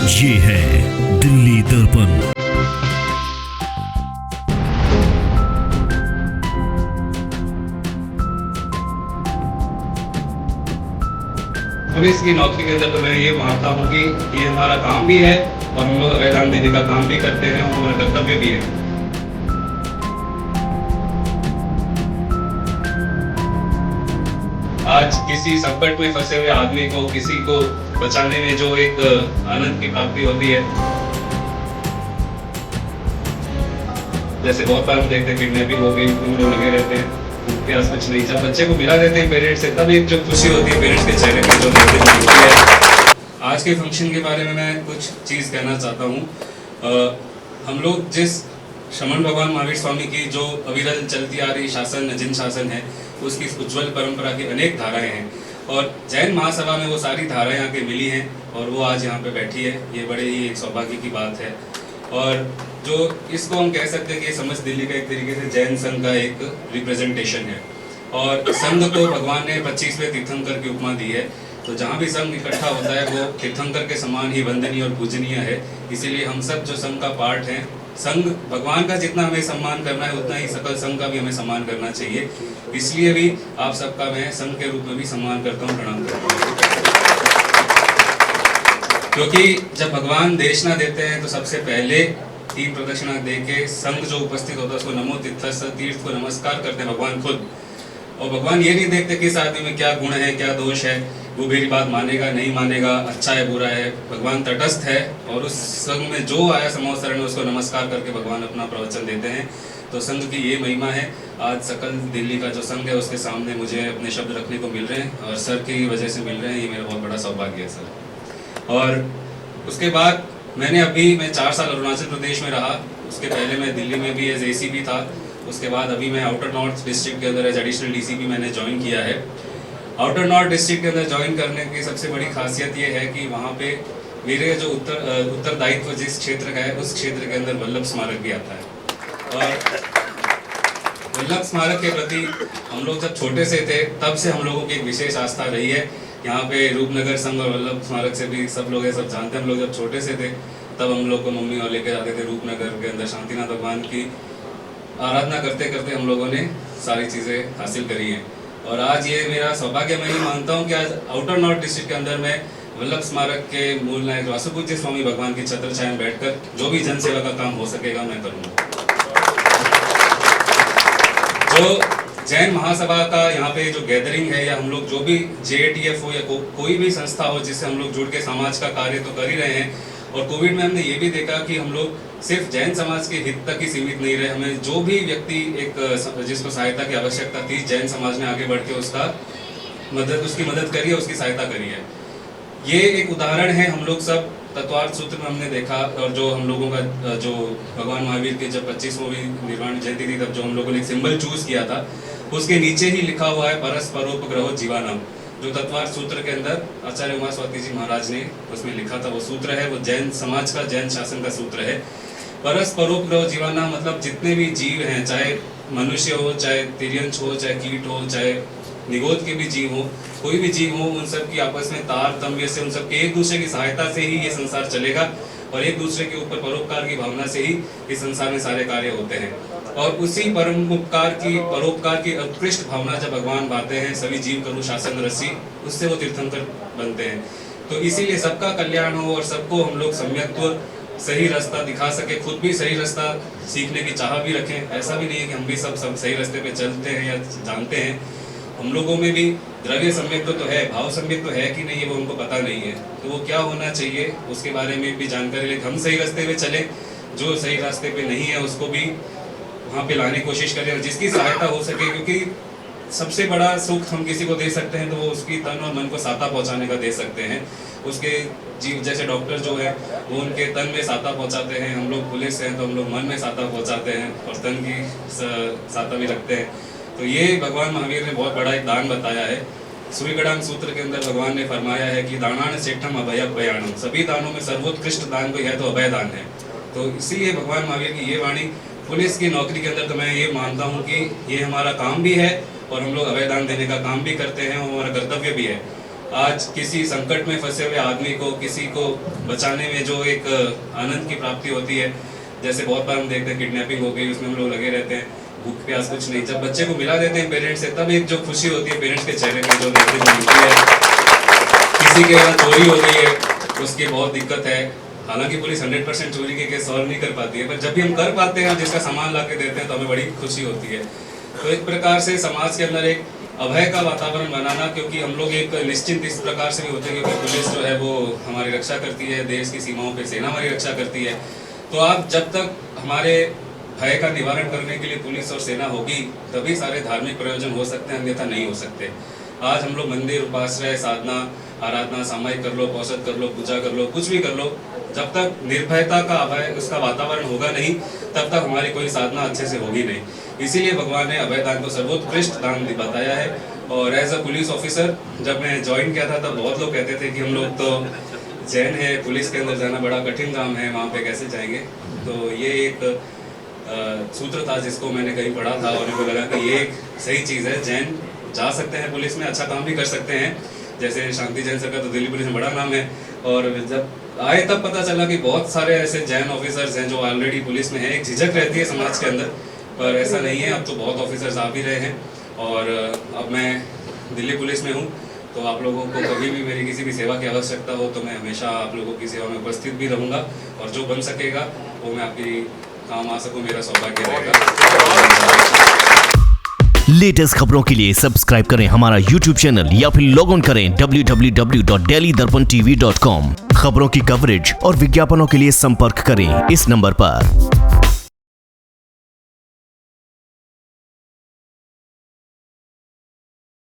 ये है दिल्ली दर्पण। पुलिस की नौकरी के अंदर तो मैं ये मानता हूँ कि ये हमारा काम भी है और हम लोग अवैधान देने का काम भी करते हैं और हमारा कर्तव्य भी है। आज किसी संकट में फंसे हुए आदमी को, किसी को बचाने में जो एक आनंद की प्राप्ति होती है, जैसे बहुत बार हम देखते हैं किडनैपिंग हो गई, लोग लगे रहते हैं, उनके पास कुछ नहीं, जब बच्चे को मिला देते हैं पेरेंट्स से, तब एक जो खुशी होती है पेरेंट्स के चेहरे पे जो होती है। आज के फंक्शन के बारे में मैं कुछ चीज़ कहना चाहता हूँ। हम लोग जिस श्रमण भगवान महावीर स्वामी की जो अविरल चलती आ रही शासन, जिन शासन है, उसकी उज्ज्वल परंपरा की अनेक धाराएं हैं और जैन महासभा में वो सारी धाराएं आके मिली हैं और वो आज यहाँ पे बैठी है। ये बड़े ही एक सौभाग्य की बात है और जो इसको हम कह सकते हैं कि समझ दिल्ली का एक तरीके से जैन संघ का एक रिप्रेजेंटेशन है और संघ को भगवान ने 25वें तीर्थंकर की उपमा दी है। तो जहाँ भी संघ इकट्ठा होता है वो तीर्थंकर के समान ही वंदनीय और पूजनीय है। इसीलिए हम सब जो संघ का पार्ट हैं, संघ भगवान का जितना हमें सम्मान करना है उतना ही सकल संघ का भी हमें सम्मान करना चाहिए। इसलिए भी आप सबका मैं संघ के रूप में भी सम्मान करता हूँ, प्रणाम करता हूँ। क्योंकि जब भगवान देशना देते हैं तो सबसे पहले 3 प्रदक्षिणा दे के संघ जो उपस्थित होता है उसको नमो तीर्थस्थ, तीर्थ को नमस्कार करते हैं भगवान खुद। और भगवान ये नहीं देखते किस आदमी में क्या गुण है, क्या दोष है, वो मेरी बात मानेगा नहीं मानेगा, अच्छा है बुरा है। भगवान तटस्थ है और उस संघ में जो आया समोसरण में उसको नमस्कार करके भगवान अपना प्रवचन देते हैं। तो संघ की ये महिमा है। आज सकल दिल्ली का जो संघ है उसके सामने मुझे अपने शब्द रखने को मिल रहे हैं और सर की वजह से मिल रहे हैं, ये मेरा बहुत बड़ा सौभाग्य है सर। और उसके बाद मैं 4 साल अरुणाचल प्रदेश में रहा। उसके पहले मैं दिल्ली में भी एज ACP था। उसके बाद अभी मैं आउटर नॉर्थ डिस्ट्रिक्ट के अंदर एज एडिशनल DCP मैंने ज्वाइन किया है। आउटर नॉर्थ डिस्ट्रिक्ट के अंदर ज्वाइन करने की सबसे बड़ी खासियत ये है कि वहाँ पे मेरे जो उत्तरदायित्व जिस क्षेत्र का है उस क्षेत्र के अंदर वल्लभ स्मारक भी आता है। और वल्लभ स्मारक के प्रति हम लोग जब छोटे से थे तब से हम लोगों की एक विशेष आस्था रही है। यहाँ पे रूपनगर संघ और वल्लभ स्मारक से भी सब लोग सब जानते हैं। हम लोग जब छोटे से थे तब हम लोग को मम्मी और लेके जाते थे रूपनगर के अंदर। शांतिनाथ भगवान की आराधना करते करते हम लोगों ने सारी चीज़ें हासिल करी हैं और आज ये मेरा सौभाग्य मैं ये मानता हूँ कि आज आउटर नॉर्थ डिस्ट्रिक्ट के अंदर मैं वल्लभ स्मारक के मूल नायक वासुपूज्य स्वामी भगवान की छत्र छाया में बैठकर जो भी जन सेवा का काम हो सकेगा मैं करूँगा। जो जैन महासभा का यहाँ पे जो गैदरिंग है या हम लोग जो भी JATF हो या कोई भी संस्था हो जिससे हम लोग जुड़ के समाज का कार्य तो कर ही रहे हैं। और कोविड में हमने ये भी देखा कि हम लोग सिर्फ जैन समाज के हित तक ही सीमित नहीं रहे। हमें जो भी व्यक्ति जिसको सहायता की आवश्यकता थी, जैन समाज ने आगे बढ़ के उसकी मदद करी है, उसकी सहायता करी है। ये एक उदाहरण है। हम लोग सब तत्वार्थ सूत्र में हमने देखा और जो हम लोगों का जो भगवान महावीर के जब 25वीं निर्वाण जयंती थी तब जो हम लोगों ने एक सिंबल चूज किया था उसके नीचे ही लिखा हुआ है परस्परोपग्रहो जीवानाम। जो तत्वार्थ सूत्र के अंदर आचार्य उमास्वाति जी महाराज ने उसमें लिखा था वो सूत्र है, वो जैन समाज का, जैन शासन का सूत्र है। परस्परोपग्रहो जीवानाम मतलब जितने भी जीव हैं, चाहे मनुष्य हो, चाहे तिर्यंश हो, चाहे कीट हो, चाहे निगोद के भी जीव हो, कोई भी जीव हो, उन सब की आपस में तारतम्य से, उन सब के एक दूसरे की सहायता से ही ये संसार चलेगा और एक दूसरे के ऊपर परोपकार की भावना से ही इस संसार में सारे कार्य होते हैं। और उसी परोपकार की उत्कृष्ट भावना जब भगवान बाते हैं, सभी जीव करू शासन रसी, उससे वो तीर्थंकर बनते हैं। तो इसीलिए सबका कल्याण हो और सबको हम लोग सम्यक्त्व सही रास्ता दिखा सके, खुद भी सही रास्ता सीखने की चाह भी रखें। ऐसा भी नहीं है कि हम भी सब सही रास्ते पे चलते हैं या जानते हैं। हम लोगों में भी द्रव्य सम्यक्त्व तो है, भाव सम्यक्त्व है कि नहीं वो हमको पता नहीं है। तो वो क्या होना चाहिए उसके बारे में भी जानकारी लेकर हम सही रास्ते पे चले, जो सही रास्ते पे नहीं है उसको भी वहाँ पे लाने की कोशिश करें और जिसकी सहायता हो सके। क्योंकि सबसे बड़ा सुख हम किसी को दे सकते हैं तो वो उसकी तन और मन को साता पहुँचाने का दे सकते हैं। उसके जीव जैसे डॉक्टर जो है वो उनके तन में साता पहुँचाते हैं, हम लोग पुलिस हैं तो हम लोग मन में साता पहुँचाते हैं और तन की साता भी रखते हैं। तो ये भगवान महावीर ने बहुत बड़ा एक दान बताया है। सूर्यगणांग सूत्र के अंदर भगवान ने फरमाया है कि दानान श्रेष्ठम अभयभयाणम, सभी दानों में सर्वोत्कृष्ट दान कोई है तो अभय दान है। तो इसीलिए भगवान महावीर की ये वाणी पुलिस की नौकरी के अंदर तो मैं ये मानता हूँ कि ये हमारा काम भी है और हम लोग अभय दान देने का काम भी करते हैं और हमारा कर्तव्य भी है। आज किसी संकट में फंसे हुए आदमी को, किसी को बचाने में जो एक आनंद की प्राप्ति होती है, जैसे बहुत बार हम देखते हैं किडनैपिंग हो गई, उसमें हम लोग लगे रहते हैं, भूख प्यास कुछ नहीं, जब बच्चे को मिला देते हैं पेरेंट्स से, तब एक जो खुशी होती है पेरेंट्स के चेहरे पे जो देखने को मिलती है। किसी के यहाँ चोरी हो गई है, उसकी बहुत दिक्कत है, हालांकि पुलिस 100% चोरी के केस सॉल्व नहीं कर पाती है, पर जब भी हम कर पाते हैं, जिसका सामान ला के देते हैं, तो हमें बड़ी खुशी होती है। तो एक प्रकार से समाज के अंदर एक अभय का वातावरण बनाना, क्योंकि हम लोग एक निश्चिंत इस प्रकार से भी होते हैं क्योंकि पुलिस जो है वो हमारी रक्षा करती है, देश की सीमाओं पे सेना हमारी रक्षा करती है। तो आप जब तक हमारे भय का निवारण करने के लिए पुलिस और सेना होगी, तभी सारे धार्मिक प्रयोजन हो सकते हैं, अन्यथा नहीं हो सकते। आज हम लोग मंदिर, उपाश्रय, साधना, आराधना, सामायिक कर लो, औषध कर लो, पूजा कर लो, कुछ भी कर लो, जब तक निर्भयता का अभय उसका वातावरण होगा नहीं, तब तक हमारी कोई साधना अच्छे से होगी नहीं। इसीलिए भगवान ने अभय दान को सर्वोत्कृष्ट दान बताया है। और एज अ पुलिस ऑफिसर जब मैं ज्वाइन किया था, तब बहुत लोग कहते थे कि हम लोग तो जैन है, पुलिस के अंदर जाना बड़ा कठिन काम है, वहाँ पे कैसे जाएंगे। तो ये एक सूत्र था जिसको मैंने कहीं पढ़ा था और मेरे को लगा कि ये एक सही चीज़ है, जैन जा सकते हैं पुलिस में, अच्छा काम भी कर सकते हैं। जैसे शांति जैन सर का तो दिल्ली पुलिस में बड़ा नाम है, और जब आए तब पता चला कि बहुत सारे ऐसे जैन ऑफिसर्स हैं जो ऑलरेडी पुलिस में हैं। एक झिझक रहती है समाज के अंदर, पर ऐसा नहीं है, अब तो बहुत ऑफिसर्स आ भी रहे हैं। और अब मैं दिल्ली पुलिस में हूँ, तो आप लोगों को कभी भी मेरी किसी भी सेवा की आवश्यकता हो तो मैं हमेशा आप लोगों की सेवा में उपस्थित भी रहूँगा, और जो बन सकेगा वो मैं आपकी काम आ सकूँ, मेरा सौभाग्य रहेगा। लेटेस्ट खबरों के लिए सब्सक्राइब करें हमारा YouTube चैनल या फिर लॉग ऑन करें www.delhidarpantv.com। खबरों की कवरेज और विज्ञापनों के लिए संपर्क करें इस नंबर पर।